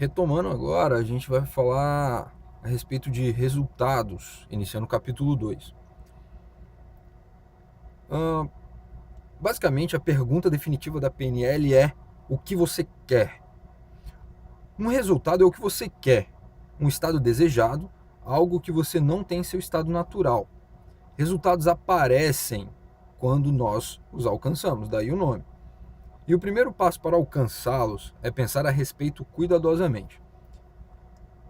Retomando agora, a gente vai falar a respeito de resultados, iniciando o capítulo 2. Basicamente, a pergunta definitiva da PNL é: o que você quer? Um resultado é o que você quer, um estado desejado, algo que você não tem em seu estado natural. Resultados aparecem quando nós os alcançamos, daí o nome. E o primeiro passo para alcançá-los é pensar a respeito cuidadosamente.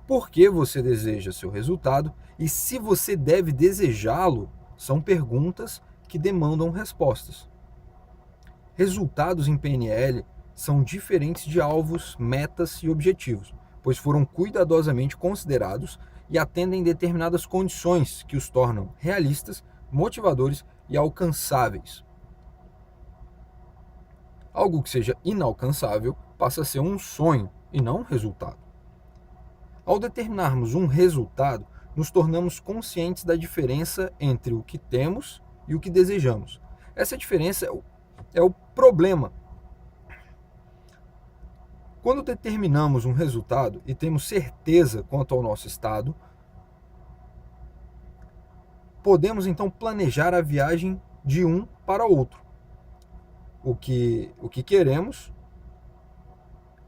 Por que você deseja seu resultado e se você deve desejá-lo, são perguntas que demandam respostas. Resultados em PNL são diferentes de alvos, metas e objetivos, pois foram cuidadosamente considerados e atendem determinadas condições que os tornam realistas, motivadores e alcançáveis. Algo que seja inalcançável passa a ser um sonho e não um resultado. Ao determinarmos um resultado, nos tornamos conscientes da diferença entre o que temos e o que desejamos. Essa diferença é o problema. Quando determinamos um resultado e temos certeza quanto ao nosso estado, podemos então planejar a viagem de um para outro. O que queremos,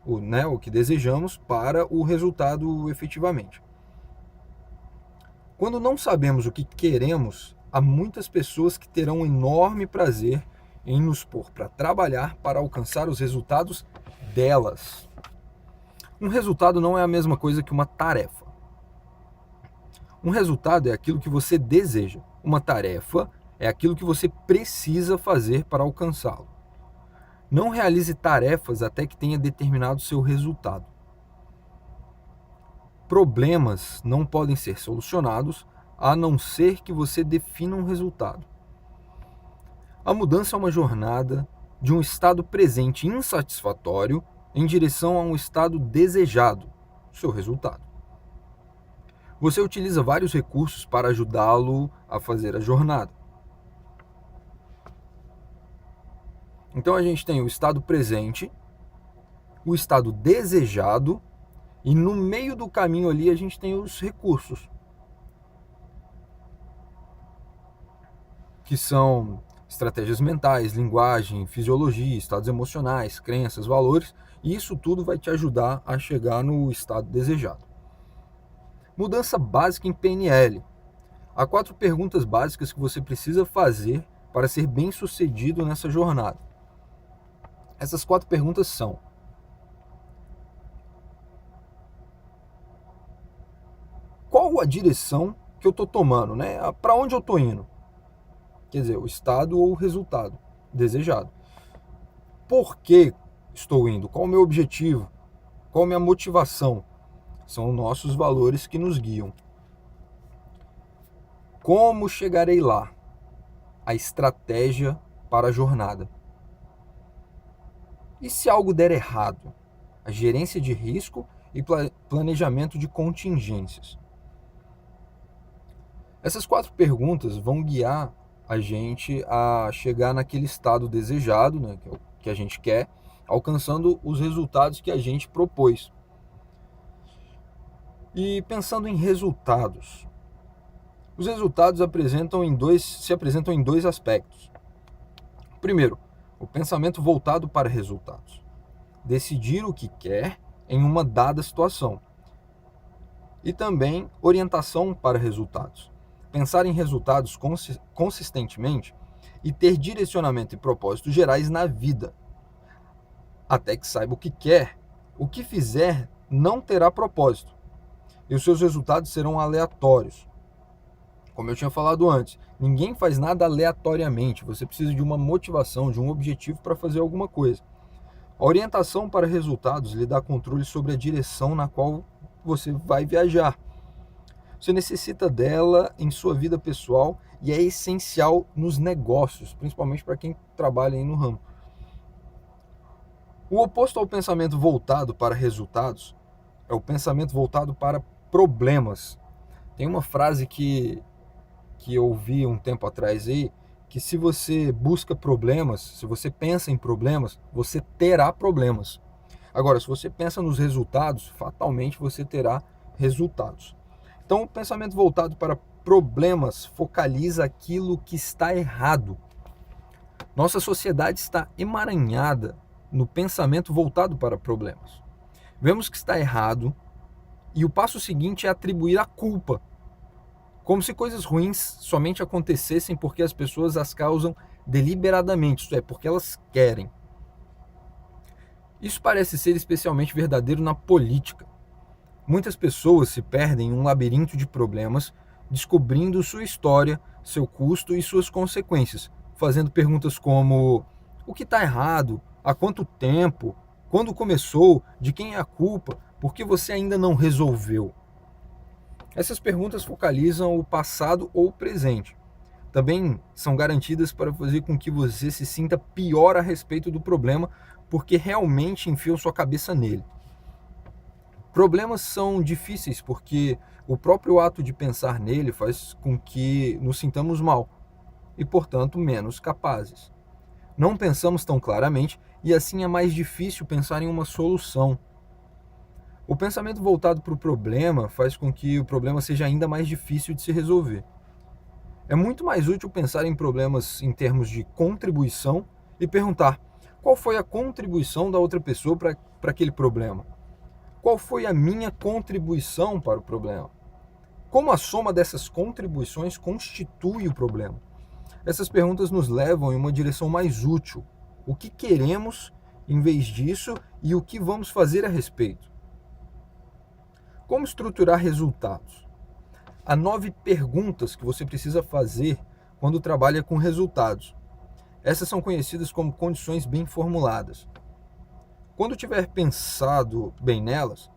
o que desejamos para o resultado efetivamente. Quando não sabemos o que queremos, há muitas pessoas que terão um enorme prazer em nos pôr para trabalhar para alcançar os resultados delas. Um resultado não é a mesma coisa que uma tarefa. Um resultado é aquilo que você deseja. Uma tarefa é aquilo que você precisa fazer para alcançá-lo. Não realize tarefas até que tenha determinado seu resultado. Problemas não podem ser solucionados a não ser que você defina um resultado. A mudança é uma jornada de um estado presente insatisfatório em direção a um estado desejado, seu resultado. Você utiliza vários recursos para ajudá-lo a fazer a jornada. Então a gente tem o estado presente, o estado desejado, e no meio do caminho ali a gente tem os recursos, que são estratégias mentais, linguagem, fisiologia, estados emocionais, crenças, valores, e isso tudo vai te ajudar a chegar no estado desejado. Mudança básica em PNL. Há 4 perguntas básicas que você precisa fazer para ser bem-sucedido nessa jornada. Essas 4 perguntas são: qual a direção que eu estou tomando, né? Para onde eu estou indo? Quer dizer, o estado ou o resultado desejado. Por que estou indo? Qual o meu objetivo? Qual a minha motivação? São nossos valores que nos guiam. Como chegarei lá? A estratégia para a jornada. E se algo der errado? A gerência de risco e planejamento de contingências. Essas 4 perguntas vão guiar a gente a chegar naquele estado desejado, né, que é o que a gente quer, alcançando os resultados que a gente propôs. E pensando em resultados, os resultados se apresentam em dois aspectos. Primeiro, o pensamento voltado para resultados. Decidir o que quer em uma dada situação. E também orientação para resultados. Pensar em resultados consistentemente e ter direcionamento e propósitos gerais na vida. Até que saiba o que quer, o que fizer não terá propósito. E os seus resultados serão aleatórios. Como eu tinha falado antes, ninguém faz nada aleatoriamente. Você precisa de uma motivação, de um objetivo para fazer alguma coisa. A orientação para resultados lhe dá controle sobre a direção na qual você vai viajar. Você necessita dela em sua vida pessoal e é essencial nos negócios, principalmente para quem trabalha aí no ramo. O oposto ao pensamento voltado para resultados é o pensamento voltado para problemas. Tem uma frase que eu ouvi um tempo atrás aí, que se você busca problemas, se você pensa em problemas, você terá problemas. Agora, se você pensa nos resultados, fatalmente você terá resultados. Então, o pensamento voltado para problemas focaliza aquilo que está errado. Nossa sociedade está emaranhada no pensamento voltado para problemas. Vemos que está errado e o passo seguinte é atribuir a culpa, como se coisas ruins somente acontecessem porque as pessoas as causam deliberadamente, isto é, porque elas querem. Isso parece ser especialmente verdadeiro na política. Muitas pessoas se perdem em um labirinto de problemas, descobrindo sua história, seu custo e suas consequências, fazendo perguntas como: o que está errado? Há quanto tempo? Quando começou? De quem é a culpa? Por que você ainda não resolveu? Essas perguntas focalizam o passado ou o presente. Também são garantidas para fazer com que você se sinta pior a respeito do problema, porque realmente enfiam sua cabeça nele. Problemas são difíceis porque o próprio ato de pensar nele faz com que nos sintamos mal e, portanto, menos capazes. Não pensamos tão claramente e assim é mais difícil pensar em uma solução. O pensamento voltado para o problema faz com que o problema seja ainda mais difícil de se resolver. É muito mais útil pensar em problemas em termos de contribuição e perguntar: qual foi a contribuição da outra pessoa para aquele problema? Qual foi a minha contribuição para o problema? Como a soma dessas contribuições constitui o problema? Essas perguntas nos levam em uma direção mais útil. O que queremos em vez disso e o que vamos fazer a respeito? Como estruturar resultados? Há 9 perguntas que você precisa fazer quando trabalha com resultados. Essas são conhecidas como condições bem formuladas. Quando tiver pensado bem nelas,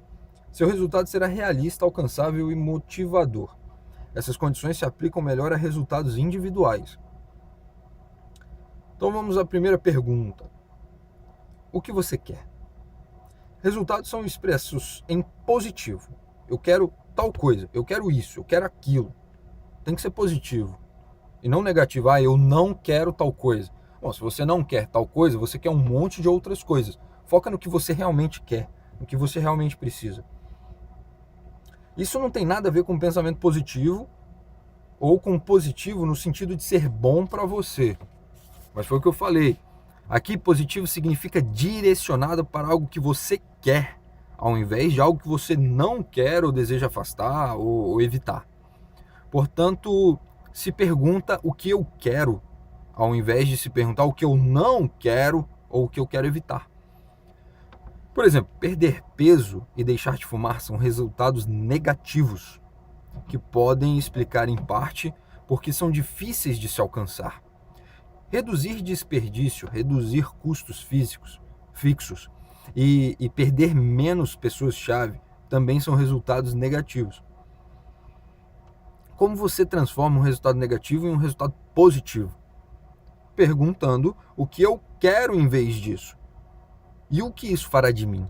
seu resultado será realista, alcançável e motivador. Essas condições se aplicam melhor a resultados individuais. Então vamos à primeira pergunta. O que você quer? Resultados são expressos em positivo. Eu quero tal coisa, eu quero isso, eu quero aquilo. Tem que ser positivo. E não negativo, eu não quero tal coisa. Bom, se você não quer tal coisa, você quer um monte de outras coisas. Foca no que você realmente quer, no que você realmente precisa. Isso não tem nada a ver com pensamento positivo ou com positivo no sentido de ser bom para você. Mas foi o que eu falei. Aqui, positivo significa direcionado para algo que você quer, ao invés de algo que você não quer ou deseja afastar ou evitar. Portanto, se pergunta o que eu quero, ao invés de se perguntar o que eu não quero ou o que eu quero evitar. Por exemplo, perder peso e deixar de fumar são resultados negativos, que podem explicar em parte porque são difíceis de se alcançar. Reduzir desperdício, reduzir custos fixos e perder menos pessoas-chave também são resultados negativos. Como você transforma um resultado negativo em um resultado positivo? Perguntando o que eu quero em vez disso. E o que isso fará de mim?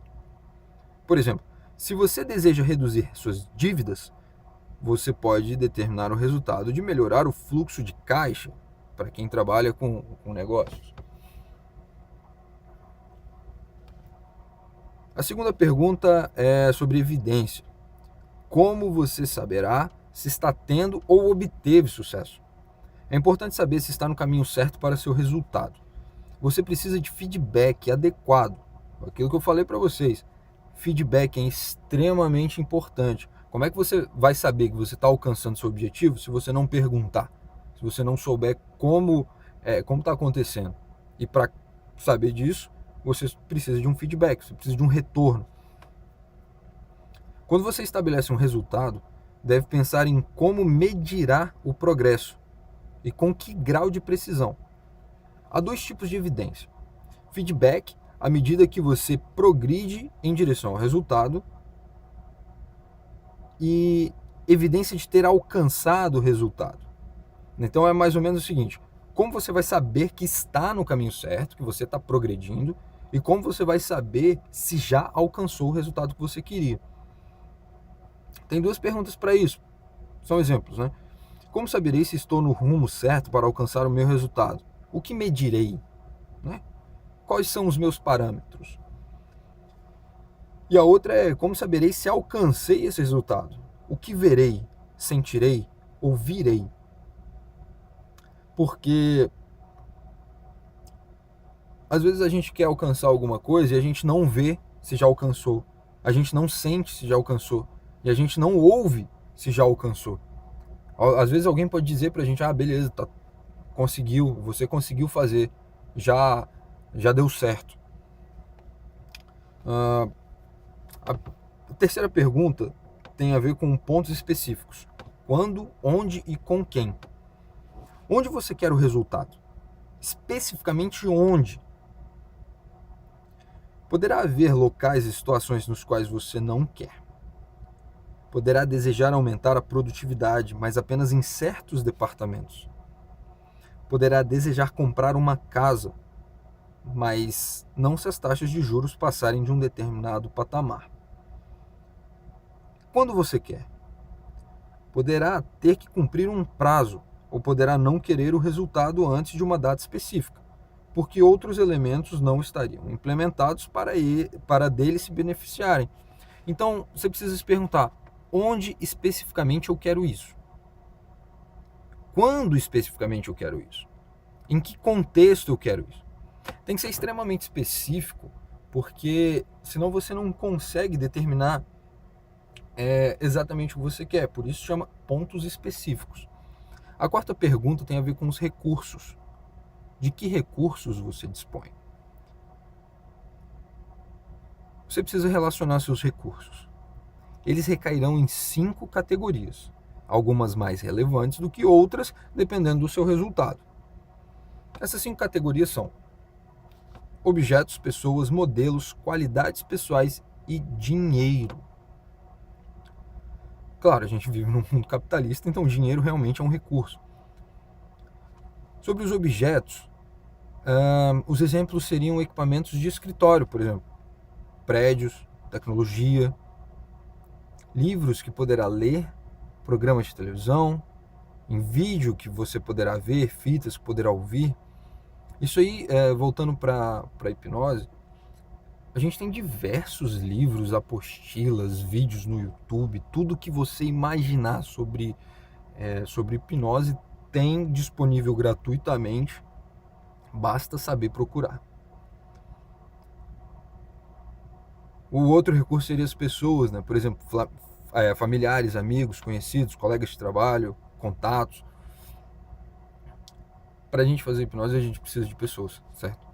Por exemplo, se você deseja reduzir suas dívidas, você pode determinar o resultado de melhorar o fluxo de caixa para quem trabalha com negócios. A segunda pergunta é sobre evidência. Como você saberá se está tendo ou obteve sucesso? É importante saber se está no caminho certo para seu resultado. Você precisa de feedback adequado. Aquilo que eu falei para vocês. Feedback é extremamente importante. Como é que você vai saber que você está alcançando seu objetivo se você não perguntar? Se você não souber como está acontecendo? E para saber disso, você precisa de um feedback, você precisa de um retorno. Quando você estabelece um resultado, deve pensar em como medirá o progresso e com que grau de precisão. Há 2 tipos de evidência. Feedback, à medida que você progride em direção ao resultado, e evidência de ter alcançado o resultado. Então é mais ou menos o seguinte: como você vai saber que está no caminho certo, que você está progredindo, e como você vai saber se já alcançou o resultado que você queria. Tem 2 perguntas para isso. São exemplos, né? Como saberei se estou no rumo certo para alcançar o meu resultado? O que medirei? Né? Quais são os meus parâmetros? E a outra é como saberei se alcancei esse resultado. O que verei, sentirei, ouvirei. Porque às vezes a gente quer alcançar alguma coisa e a gente não vê se já alcançou. A gente não sente se já alcançou. E a gente não ouve se já alcançou. Às vezes alguém pode dizer pra gente, beleza, tá, conseguiu, você conseguiu fazer, já deu certo. A terceira pergunta tem a ver com pontos específicos. Quando, onde e com quem? Onde você quer o resultado? Especificamente onde? Poderá haver locais e situações nos quais você não quer. Poderá desejar aumentar a produtividade, mas apenas em certos departamentos. Poderá desejar comprar uma casa, mas não se as taxas de juros passarem de um determinado patamar. Quando você quer? Poderá ter que cumprir um prazo, ou poderá não querer o resultado antes de uma data específica, porque outros elementos não estariam implementados para dele se beneficiarem. Então, você precisa se perguntar, onde especificamente eu quero isso? Quando especificamente eu quero isso? Em que contexto eu quero isso? Tem que ser extremamente específico, porque senão você não consegue determinar exatamente o que você quer. Por isso chama pontos específicos. A quarta pergunta tem a ver com os recursos. De que recursos você dispõe? Você precisa relacionar seus recursos. Eles recairão em 5 categorias, algumas mais relevantes do que outras, dependendo do seu resultado. Essas 5 categorias são objetos, pessoas, modelos, qualidades pessoais e dinheiro. Claro, a gente vive num mundo capitalista, então o dinheiro realmente é um recurso. Sobre os objetos, os exemplos seriam equipamentos de escritório, por exemplo, prédios, tecnologia, livros que poderá ler, programas de televisão, em vídeo que você poderá ver, fitas que poderá ouvir. Isso aí, voltando para a hipnose, a gente tem diversos livros, apostilas, vídeos no YouTube, tudo que você imaginar sobre hipnose tem disponível gratuitamente, basta saber procurar. O outro recurso seria as pessoas, né? Por exemplo, familiares, amigos, conhecidos, colegas de trabalho, contatos. Para a gente fazer hipnose, a gente precisa de pessoas, certo?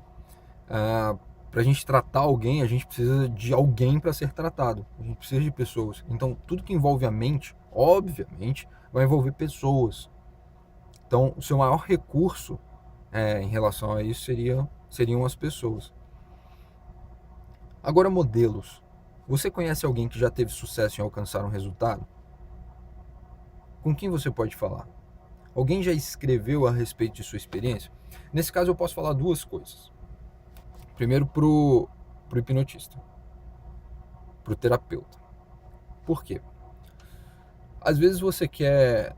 Para a gente tratar alguém, a gente precisa de alguém para ser tratado. A gente precisa de pessoas. Então, tudo que envolve a mente, obviamente, vai envolver pessoas. Então, o seu maior recurso em relação a isso seriam as pessoas. Agora, modelos. Você conhece alguém que já teve sucesso em alcançar um resultado? Com quem você pode falar? Alguém já escreveu a respeito de sua experiência? Nesse caso, eu posso falar 2 coisas. Primeiro, pro hipnotista, pro terapeuta. Por quê? Às vezes você quer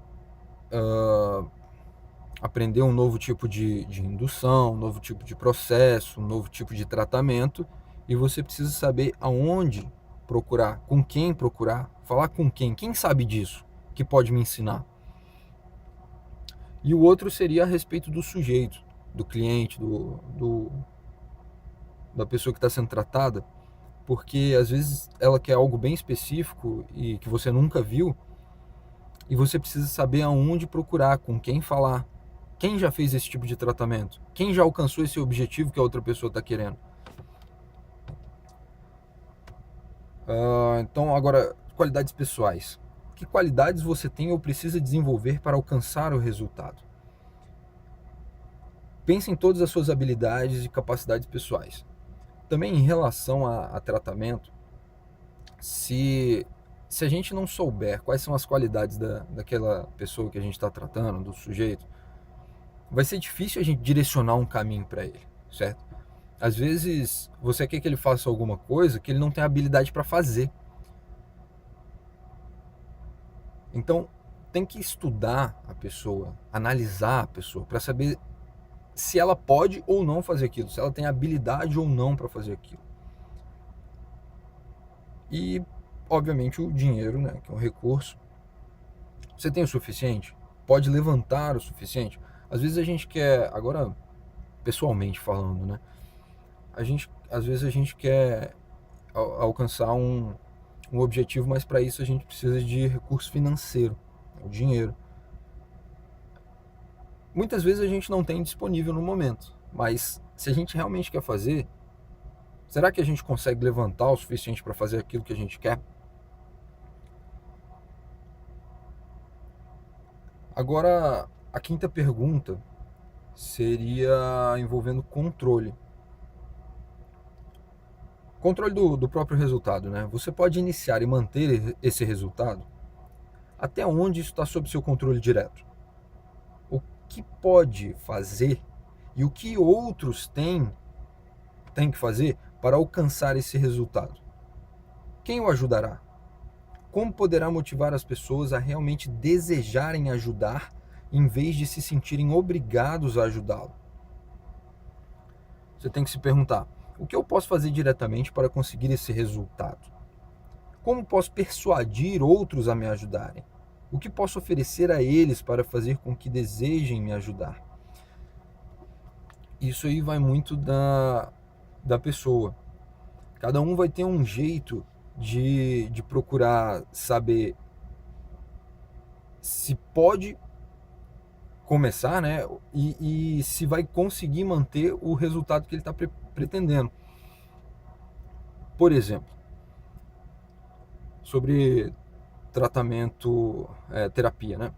aprender um novo tipo de indução, um novo tipo de processo, um novo tipo de tratamento, e você precisa saber aonde procurar, com quem procurar, falar com quem sabe disso, que pode me ensinar. E o outro seria a respeito do sujeito, do cliente, da pessoa que está sendo tratada, porque às vezes ela quer algo bem específico e que você nunca viu, e você precisa saber aonde procurar, com quem falar, quem já fez esse tipo de tratamento, quem já alcançou esse objetivo que a outra pessoa está querendo. Então, agora, qualidades pessoais. Que qualidades você tem ou precisa desenvolver para alcançar o resultado? Pense em todas as suas habilidades e capacidades pessoais. Também em relação a tratamento, se a gente não souber quais são as qualidades daquela pessoa que a gente está tratando, do sujeito, vai ser difícil a gente direcionar um caminho para ele, certo? Às vezes você quer que ele faça alguma coisa que ele não tem habilidade para fazer. Então tem que estudar a pessoa, analisar a pessoa para saber se ela pode ou não fazer aquilo, se ela tem habilidade ou não para fazer aquilo. E, obviamente, o dinheiro, né, que é um recurso. Você tem o suficiente? Pode levantar o suficiente? Às vezes a gente quer, agora pessoalmente falando, né? Às vezes a gente quer alcançar um objetivo, mas para isso a gente precisa de recurso financeiro, o dinheiro. Muitas vezes a gente não tem disponível no momento, mas se a gente realmente quer fazer, será que a gente consegue levantar o suficiente para fazer aquilo que a gente quer? Agora, a quinta pergunta seria envolvendo controle. Controle do próprio resultado, né? Você pode iniciar e manter esse resultado? Até onde isso está sob seu controle direto? O que pode fazer e o que outros têm que fazer para alcançar esse resultado? Quem o ajudará? Como poderá motivar as pessoas a realmente desejarem ajudar em vez de se sentirem obrigados a ajudá-lo? Você tem que se perguntar: o que eu posso fazer diretamente para conseguir esse resultado? Como posso persuadir outros a me ajudarem? O que posso oferecer a eles para fazer com que desejem me ajudar? Isso aí vai muito da pessoa. Cada um vai ter um jeito de procurar saber se pode começar, né? E se vai conseguir manter o resultado que ele está pretendendo. Por exemplo, sobre tratamento, terapia, né?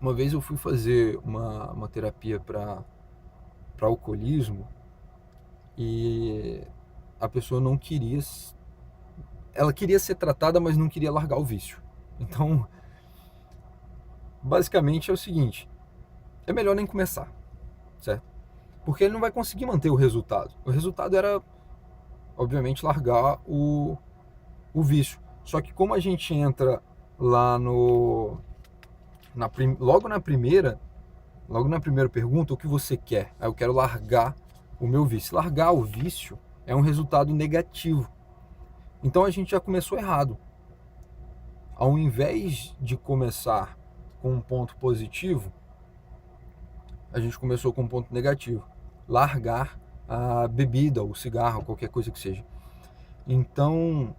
Uma vez eu fui fazer uma terapia para alcoolismo e a pessoa não queria, ela queria ser tratada, mas não queria largar o vício. Então, basicamente é o seguinte: é melhor nem começar, certo? Porque ele não vai conseguir manter o resultado. O resultado era, obviamente, largar o vício. Só que como a gente entra lá logo na primeira pergunta, o que você quer? Eu quero largar o meu vício. Largar o vício é um resultado negativo. Então a gente já começou errado. Ao invés de começar com um ponto positivo, a gente começou com um ponto negativo. Largar a bebida, o cigarro, qualquer coisa que seja. Então,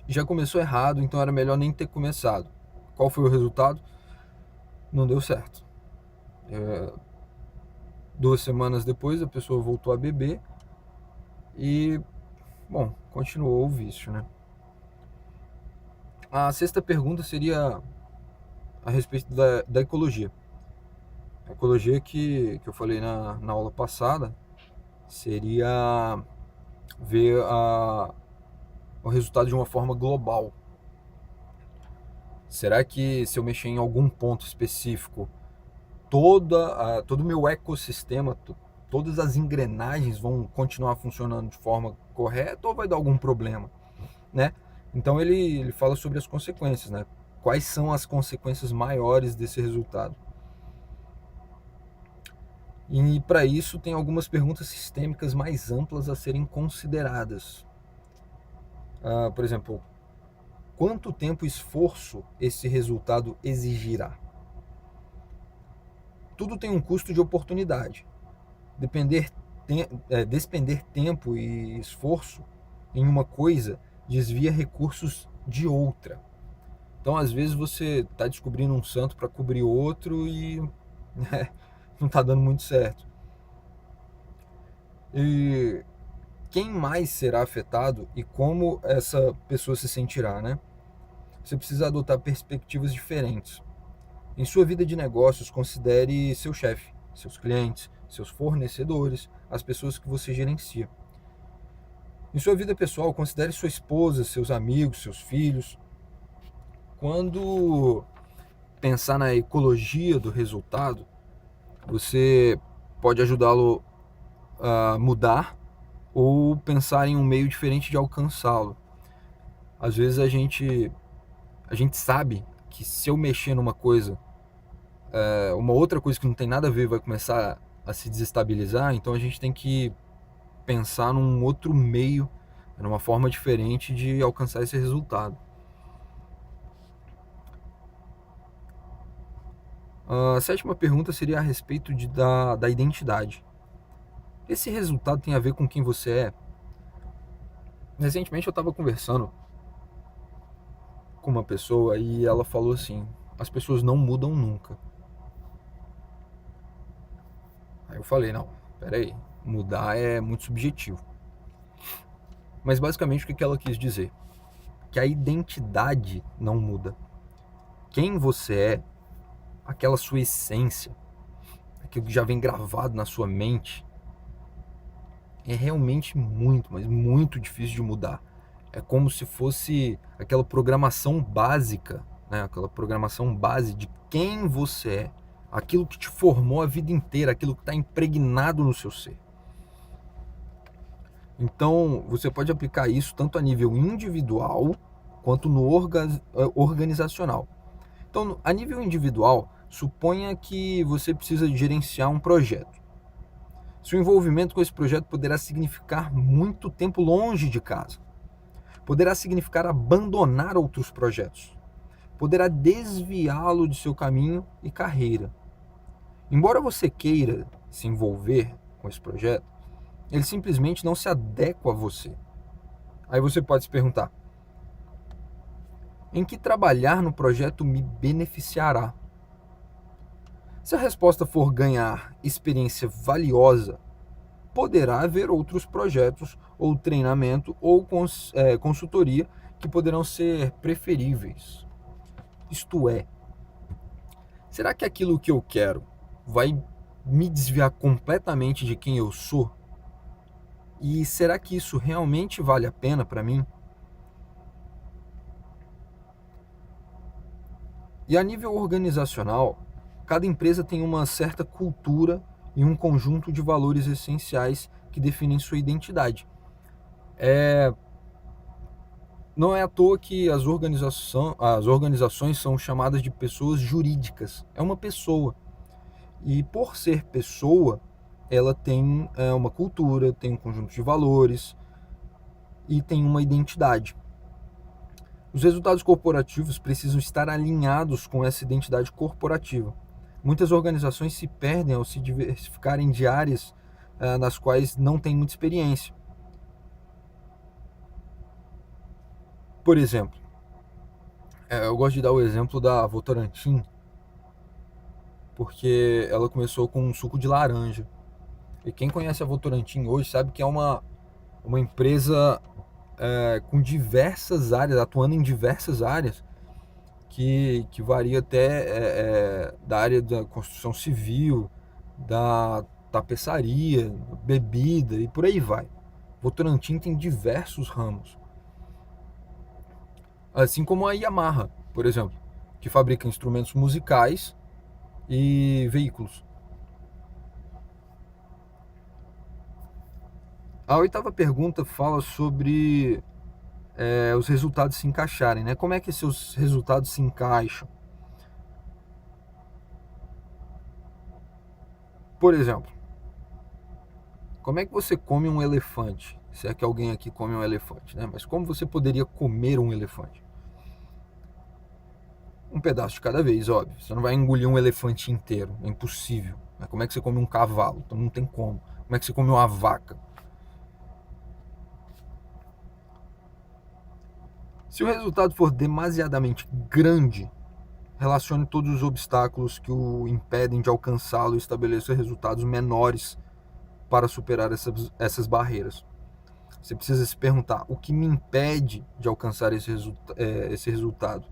já começou errado, então era melhor nem ter começado. Qual foi o resultado? Não deu certo. 2 semanas depois, a pessoa voltou a beber e, bom, continuou o vício, né? A sexta pergunta seria a respeito da ecologia. A ecologia que eu falei na aula passada seria ver o resultado de uma forma global. Será que se eu mexer em algum ponto específico, todo o meu ecossistema, todas as engrenagens vão continuar funcionando de forma correta ou vai dar algum problema, né? Então ele fala sobre as consequências, né? Quais são as consequências maiores desse resultado? E para isso tem algumas perguntas sistêmicas mais amplas a serem consideradas. Por exemplo, quanto tempo e esforço esse resultado exigirá? Tudo tem um custo de oportunidade. Despender tempo e esforço em uma coisa desvia recursos de outra. Então, às vezes, você está descobrindo um santo para cobrir outro e não está dando muito certo. E quem mais será afetado e como essa pessoa se sentirá, né? Você precisa adotar perspectivas diferentes. Em sua vida de negócios, considere seu chefe, seus clientes, seus fornecedores, as pessoas que você gerencia. Em sua vida pessoal, considere sua esposa, seus amigos, seus filhos. Quando pensar na ecologia do resultado, você pode ajudá-lo a mudar ou pensar em um meio diferente de alcançá-lo. Às vezes a gente sabe que se eu mexer numa coisa, uma outra coisa que não tem nada a ver vai começar a se desestabilizar, então a gente tem que pensar num outro meio era uma forma diferente de alcançar esse resultado. A sétima pergunta seria a respeito da identidade. Esse resultado tem a ver com quem você é? Recentemente eu estava conversando com uma pessoa e ela falou assim: as pessoas não mudam nunca. Aí eu falei: não, peraí, mudar é muito subjetivo. Mas basicamente o que ela quis dizer? Que a identidade não muda. Quem você é, aquela sua essência, aquilo que já vem gravado na sua mente, é realmente muito, mas muito difícil de mudar. É como se fosse aquela programação básica, né? Aquela programação base de quem você é, aquilo que te formou a vida inteira, aquilo que está impregnado no seu ser. Então, você pode aplicar isso tanto a nível individual quanto no organizacional. Então, a nível individual, suponha que você precisa gerenciar um projeto. Seu envolvimento com esse projeto poderá significar muito tempo longe de casa. Poderá significar abandonar outros projetos. Poderá desviá-lo de seu caminho e carreira. Embora você queira se envolver com esse projeto, ele simplesmente não se adequa a você. Aí você pode se perguntar: em que trabalhar no projeto me beneficiará? Se a resposta for ganhar experiência valiosa, poderá haver outros projetos ou treinamento ou consultoria que poderão ser preferíveis. Isto é, será que aquilo que eu quero vai me desviar completamente de quem eu sou? E será que isso realmente vale a pena para mim? E a nível organizacional, cada empresa tem uma certa cultura e um conjunto de valores essenciais que definem sua identidade. Não é à toa que as organizações são chamadas de pessoas jurídicas. É uma pessoa. E por ser pessoa, ela tem uma cultura, tem um conjunto de valores e tem uma identidade. Os resultados corporativos precisam estar alinhados com essa identidade corporativa. Muitas organizações se perdem ao se diversificarem de áreas nas quais não têm muita experiência. Por exemplo, eu gosto de dar o exemplo da Votorantim, porque ela começou com um suco de laranja. E quem conhece a Votorantim hoje sabe que é uma empresa com diversas áreas, atuando em diversas áreas, que varia até da área da construção civil, da tapeçaria, bebida e por aí vai. Votorantim tem diversos ramos. Assim como a Yamaha, por exemplo, que fabrica instrumentos musicais e veículos. A oitava pergunta fala sobre os resultados se encaixarem, né? Como é que seus resultados se encaixam? Por exemplo, como é que você come um elefante? Se é que alguém aqui come um elefante, né? Mas como você poderia comer um elefante? Um pedaço de cada vez, óbvio. Você não vai engolir um elefante inteiro, é impossível. Como é que você come um cavalo? Então não tem como. Como é que você come uma vaca? Se o resultado for demasiadamente grande, relacione todos os obstáculos que o impedem de alcançá-lo e estabeleça resultados menores para superar essas barreiras. Você precisa se perguntar: o que me impede de alcançar esse resultado?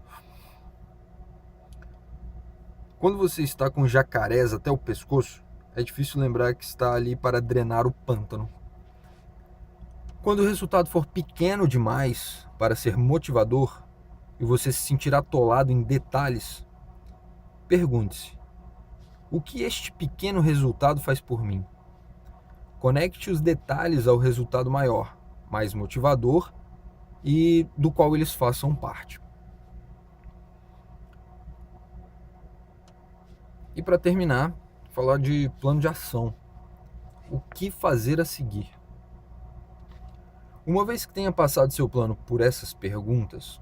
Quando você está com jacarés até o pescoço, é difícil lembrar que está ali para drenar o pântano. Quando o resultado for pequeno demais para ser motivador e você se sentir atolado em detalhes, pergunte-se: o que este pequeno resultado faz por mim? Conecte os detalhes ao resultado maior, mais motivador e do qual eles façam parte. E para terminar, falar de plano de ação. O que fazer a seguir? Uma vez que tenha passado seu plano por essas perguntas,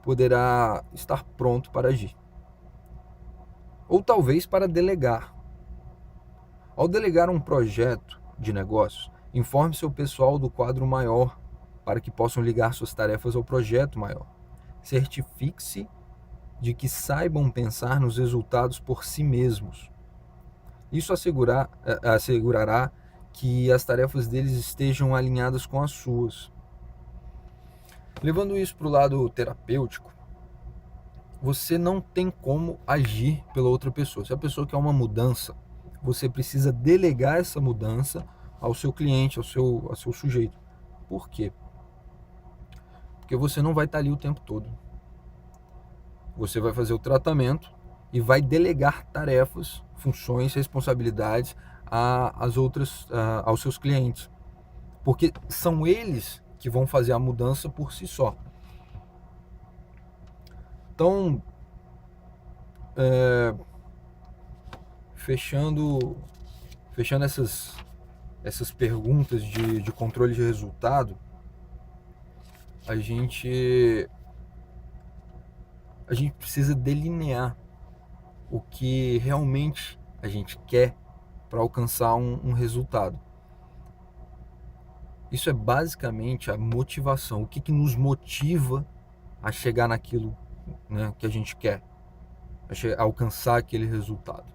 poderá estar pronto para agir. Ou talvez para delegar. Ao delegar um projeto de negócios, informe seu pessoal do quadro maior para que possam ligar suas tarefas ao projeto maior. Certifique-se de que saibam pensar nos resultados por si mesmos. Isso assegurará que as tarefas deles estejam alinhadas com as suas. Levando isso para o lado terapêutico, você não tem como agir pela outra pessoa. Se a pessoa quer uma mudança, você precisa delegar essa mudança ao seu cliente, ao seu sujeito. Por quê? Porque você não vai estar ali o tempo todo. Você vai fazer o tratamento e vai delegar tarefas, funções, responsabilidades aos seus clientes. Porque são eles que vão fazer a mudança por si só. Então, fechando essas perguntas de controle de resultado, a gente precisa delinear o que realmente a gente quer para alcançar um resultado. Isso é basicamente a motivação, o que nos motiva a chegar naquilo, né, que a gente quer, a alcançar aquele resultado.